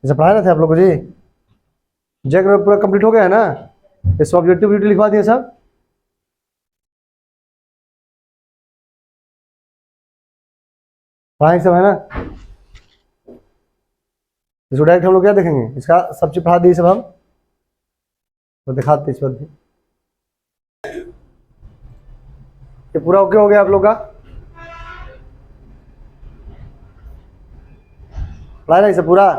जैसे पढ़ाए ना थे आप लोग को जी, जैक में पूरा कंप्लीट हो गया है ना, इस ऑब्जेक्टिव ड्यूटी लिखवा दिए सब। पढ़ाएंगे सब है ना। इसको डायरेक्ट हम लोग क्या देखेंगे, इसका सब चीज पढ़ा दिए सब हम, तो दिखाते इस वक्त भी। ये पूरा ओके हो गया आप लोग का, पढ़ाए ना इसे पूरा।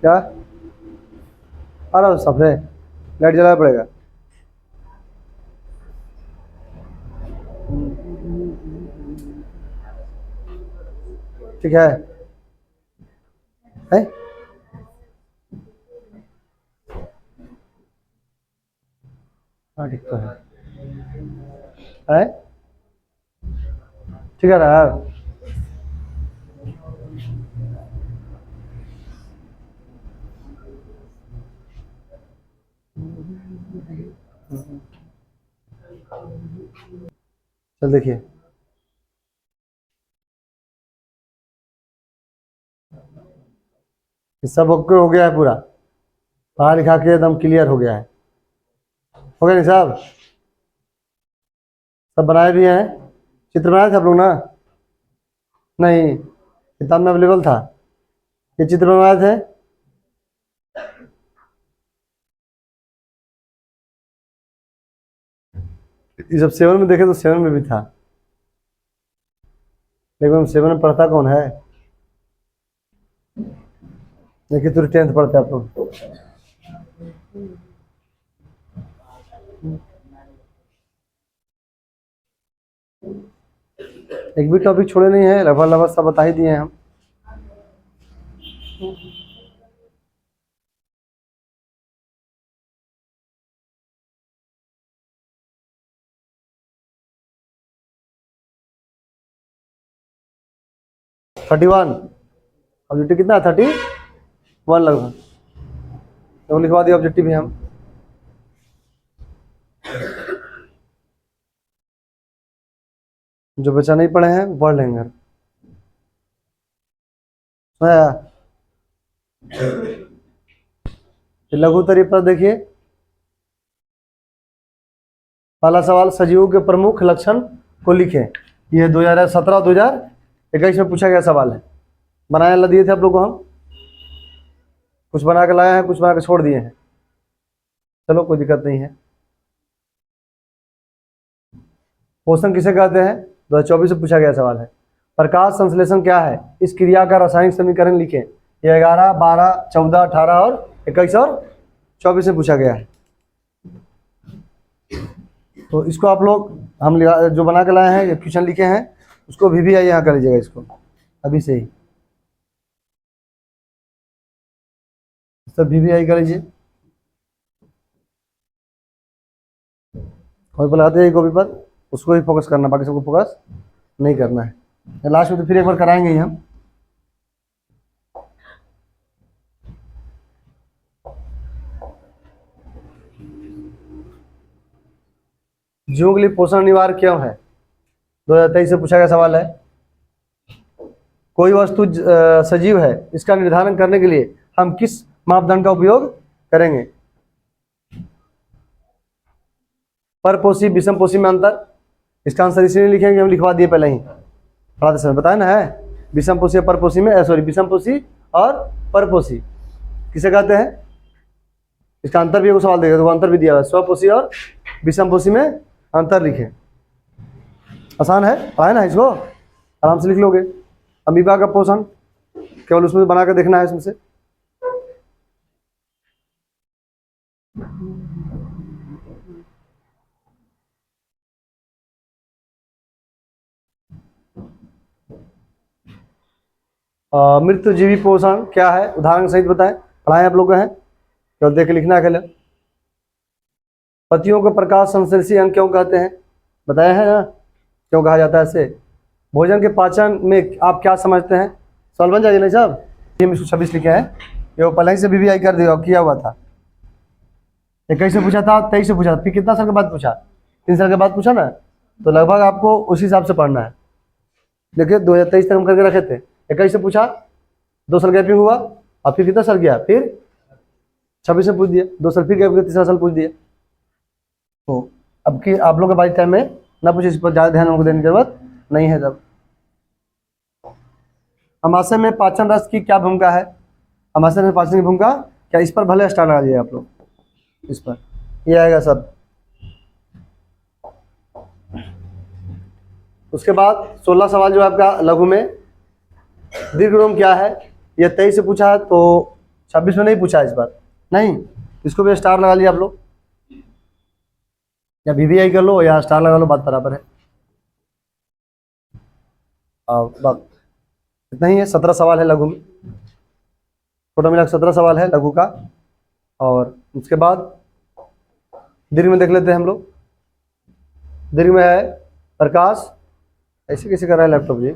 क्या आ रहा सबसे लाइट जलाना पड़ेगा। ठीक है, हाँ ठीक तो है ठीक है रहा। चल देखिए, सब ओके हो गया है पूरा, पढ़ा लिखा के एकदम क्लियर हो गया है। हो गया नहीं साहब, सब बनाए भी हैं। चित्र बनाए थे आप लोग ना? नहीं, किताब में अवेलेबल था। ये चित्र बनवाए थे। ये जब 7 में देखे तो 7 में भी था, लेकिन 7 में पढ़ता कौन है। देखिए तो 10th पढ़ते आप लोग। एक भी टॉपिक छोड़े नहीं है, लगभग लगभग सब बता ही दिए हैं हम। थर्टी वन ऑब्जेक्टिव कितना है? 31 लगभग, तो लिखवा दिया ऑब्जेक्टिव भी हम। जो बच्चा नहीं पढ़े हैं वो पढ़ लेंगे। लघु उत्तरीय पर देखिए, पहला सवाल, सजीवों के प्रमुख लक्षण को लिखें। ये 2017 2021 में पूछा गया सवाल है। बनाया ला दिए थे आप लोग को हम, कुछ बना के लाए हैं, कुछ बना के छोड़ दिए हैं। चलो कोई दिक्कत नहीं है। पोषण किसे कहते हैं? 2024 से पूछा गया सवाल है। प्रकाश संश्लेषण क्या है? इस क्रिया का रासायनिक समीकरण लिखें। ये 11 12 14 18 और 21 और 24 से पूछा गया है। तो इसको आप लोग, हम जो बना के लाए हैं, क्वेश्चन लिखे हैं, उसको भी आई यहाँ कर लीजिएगा इसको अभी से ही, सब भी आई कर लीजिए। कोई बुलाते हैं कॉपी पर, उसको ही फोकस करना, बाकी सबको फोकस नहीं करना है। लास्ट में तो फिर एक बार कराएंगे ही हम। जीवों के लिए पोषण अनिवार्य क्यों है? 2023 से पूछा गया सवाल है। कोई वस्तु सजीव है, इसका निर्धारण करने के लिए हम किस मापदंड का उपयोग करेंगे? परपोषी विषमपोषी में अंतर। इसका आंसर इसलिए लिखेंगे, हम लिखवा दिए पहले ही, पढ़ाते समय बताया ना है। विषमपोषी और परपोषी में, सॉरी, विषमपोषी और परपोषी किसे कहते हैं? इसका अंतर भी एक सवाल देगा, तो अंतर भी दिया हुआ है। स्वपोषी और विषमपोषी में अंतर लिखें। आसान है, आए ना, इसको आराम से लिख लोगे। अमीबा का पोषण केवल उसमें बना कर देखना है इसमें से। मृतजीवी पोषण क्या है? उदाहरण सहित बताएं। पढ़ाएं आप लोग हैं, केवल देख के लिखना है। पतियों को प्रकाश संश्लेषी अंग क्यों कहते हैं? बताया है ना, क्यों कहा जाता है इसे? भोजन के पाचन में आप क्या समझते हैं? सवाल बन जाएगा नहीं साहब। ये 126 लिखे हैं, ये पहले से भी आई कर दिया, किया हुआ था। 21 से पूछा था, 23 से पूछा था, फिर कितना साल के बाद पूछा? 3 साल के बाद पूछा ना, तो लगभग आपको उसी हिसाब से पढ़ना है। देखिए 2023 तक हम करके रखे थे, 21 से पूछा, 2 साल गैपिंग हुआ, और फिर कितना साल गया, फिर 26 से पूछ दिया, 2 साल फिर गैप गया, तीसरा साल पूछ दिया। तो अब की आप लोग के बाई टाइम में ना पूछे, इस पर ज़्यादा ध्यान हमको देने की जरूरत नहीं है। तब अमाशय में पाचन रस की क्या भूमिका है? अमाशय में पाचन की भूमिका क्या, इस पर भले स्टार लगा दिए आप लोग, इस पर ये आएगा सब। उसके बाद 16 सवाल जो आपका लघु में, दीर्घ रोम क्या है, ये 23 से पूछा है, तो 26 में नहीं पूछा है इस बार, नहीं, इसको भी स्टार लगा लिया आप लोग, या VVI कर लो या स्टार लगा लो, बात बराबर है। बात इतना ही है। 17 सवाल है लघु में, टोटल मिला 17 सवाल है लघु का। और उसके बाद दीर्घ में देख लेते हैं हम लोग। दीर्घ में है प्रकाश, ऐसे कैसे कर रहा है लैपटॉप जी,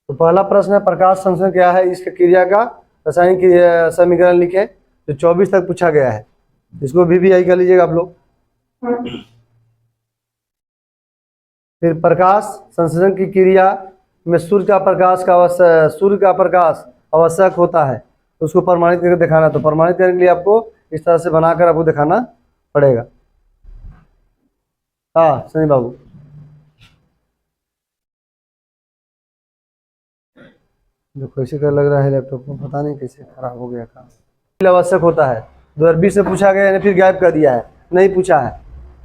तो पहला प्रश्न है, प्रकाश संश्लेषण क्या है, इसकी क्रिया का रासायनिक समीकरण लिखें, जो 24 तक पूछा गया है। इसको VVI कर लीजिएगा आप लोग। फिर प्रकाश संश्लेषण की क्रिया में सूर्य का प्रकाश आवश्यक होता है, तो उसको प्रमाणित करके दिखाना। तो प्रमाणित करने के लिए आपको इस तरह से बनाकर आपको दिखाना पड़ेगा। हाँ सनी बाबू, जो कैसे कर लग रहा है लैपटॉप को, पता नहीं कैसे खराब हो गया काम। आवश्यक होता है 2020 में पूछा गया है, फिर गायब कर दिया है, नहीं पूछा है,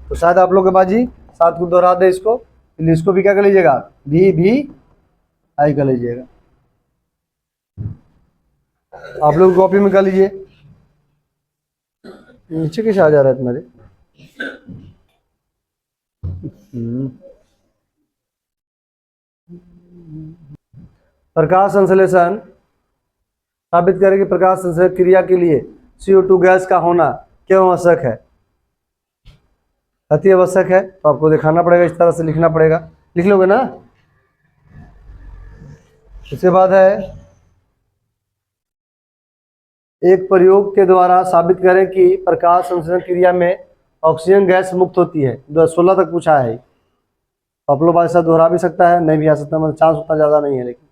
तो शायद आप लोग के बाजी साथ को दोहरा दे इसको। इसको भी क्या कर लीजिएगा, VVI कर लीजिएगा। आप लोग कॉपी में कर लीजिए। नीचे कैसे आ जा रहा है तुम्हारे, प्रकाश संश्लेषण साबित करें कि प्रकाश संश्लेषण क्रिया के लिए CO2 गैस का होना क्यों आवश्यक है। अति आवश्यक है, तो आपको दिखाना पड़ेगा, इस तरह से लिखना पड़ेगा, लिख लोगे ना। उसके बाद है, एक प्रयोग के द्वारा साबित करें कि प्रकाश संश्लेषण क्रिया में ऑक्सीजन गैस मुक्त होती है। 2016 तक पूछा है, आप लोग ऐसा दोहरा भी सकता है, नहीं भी आ सकता, मतलब चांस उतना ज़्यादा नहीं है। लेकिन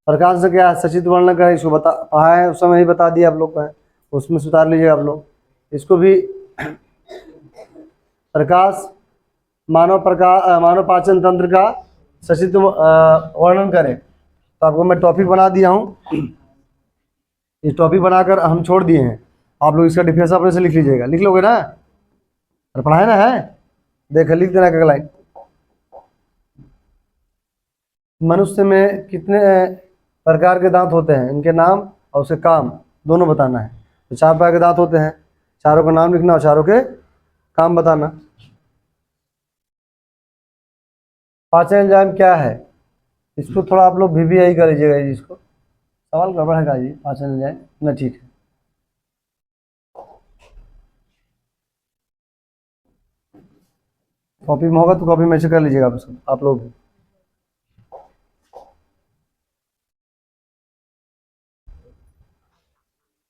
प्रकाश से क्या है, सचित्र वर्णन करें, इसको बता पढ़ा है उस समय ही बता दिया आप लोग का है, उसमें सुधार लीजिएगा आप लोग। इसको भी प्रकाश मानव पाचन तंत्र का सचित्र वर्णन करें। तो आपको मैं टॉपिक बना दिया हूँ, इस टॉपिक बनाकर हम छोड़ दिए हैं, आप लोग इसका डिफरेंस अपने से लिख लीजिएगा, लिख लोगे ना, और पढ़ा है ना, है देख लिख देना एक लाइन। मनुष्य में कितने प्रकार के दांत होते हैं, इनके नाम और उसके काम दोनों बताना है। तो 4 प्रकार के दांत होते हैं, चारों का नाम लिखना और चारों के काम बताना। पाचन एंजाइम क्या है, इसको थोड़ा आप लोग VVI कर लीजिएगा जी, इसको सवाल गड़बड़ है का जी, पाचन एंजाइम ना, ठीक है। कॉपी में होगा तो कॉपी में से कर लीजिएगा आप लोग भी।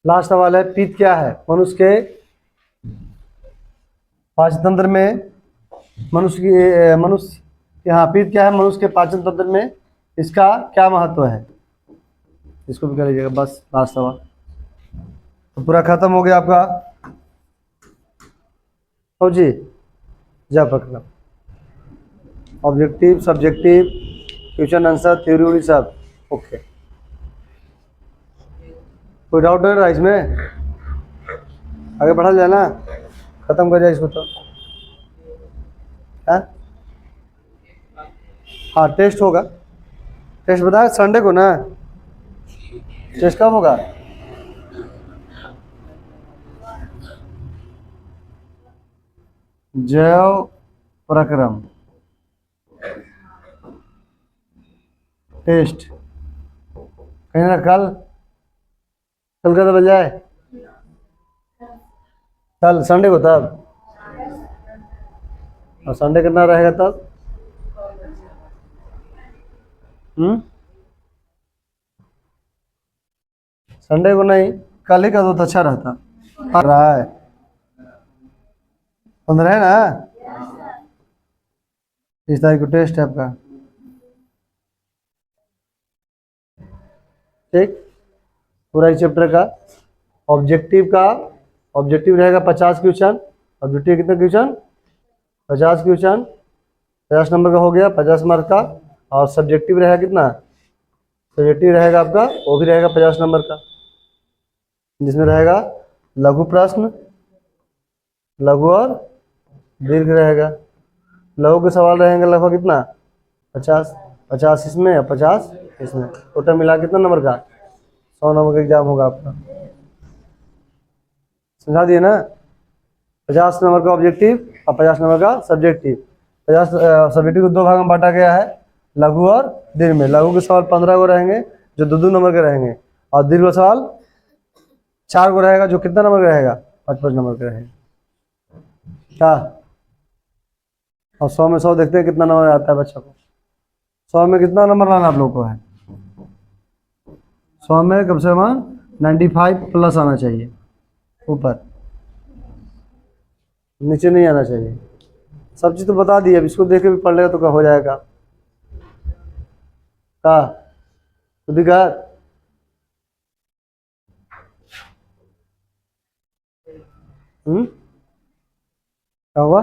लास्ट सवाल है, पित्त क्या है, मनुष्य के पाचन तंत्र में, मनुष्य यहाँ पित्त क्या है मनुष्य के पाचन तंत्र में, इसका क्या महत्व है, इसको भी कर लीजिएगा। बस लास्ट सवाल, तो पूरा खत्म हो गया आपका। हो जी, जब पकड़ा objective, subjective, question answer, theory, सब ओके। कोई डाउट है रहा इसमें, आगे बढ़ा जाए ना, खत्म कर जाए इसको तो। हाँ टेस्ट होगा, टेस्ट बताया संडे को ना, टेस्ट कब होगा, जैव प्रक्रम टेस्ट कहीं ना, कल का तो बज जाए, कल संडे को, तब और संडे करना रहेगा तब संडे को नहीं, कल ही का दो तो अच्छा रहता। आ रहा है 15 है ना, 30 तारीख को टेस्ट है आपका। ठीक, पूरा इस चैप्टर का ऑब्जेक्टिव रहेगा 50 क्वेश्चन। ऑब्जेक्टिव कितने क्वेश्चन? 50 क्वेश्चन, 50 नंबर का हो गया, 50 मार्क का। और सब्जेक्टिव रहेगा कितना? सब्जेक्टिव रहेगा आपका, वो भी रहेगा 50 नंबर का, जिसमें रहेगा लघु प्रश्न, लघु और दीर्घ रहेगा। लघु के सवाल रहेंगे लगभग कितना? 50, 50 इसमें और 50 इसमें, टोटल मिला कितना नंबर का? 100 नंबर का एग्जाम होगा आपका। समझा दिए ना? 50 नंबर का ऑब्जेक्टिव और 50 नंबर का सब्जेक्टिव। 50 सब्जेक्टिव को दो भाग में बांटा गया है, लघु और दीर्घ में। लघु के सवाल 15 को रहेंगे जो 2-2 नंबर के रहेंगे, और दीर्घ का सवाल 4 को रहेगा जो कितना नंबर का रहेगा? 5-5 नंबर का रहेगा। क्या? और 100 में 100 देखते हैं कितना नंबर आता है बच्चा को। 100 में कितना नंबर लाना आप लोग को है? 100 में कम से कम 95 प्लस आना चाहिए, ऊपर, नीचे नहीं आना चाहिए। सब चीज़ तो बता दी, अब इसको देख के भी पढ़ लेगा तो क्या हो जाएगा। का खुद ही का क्या हुआ?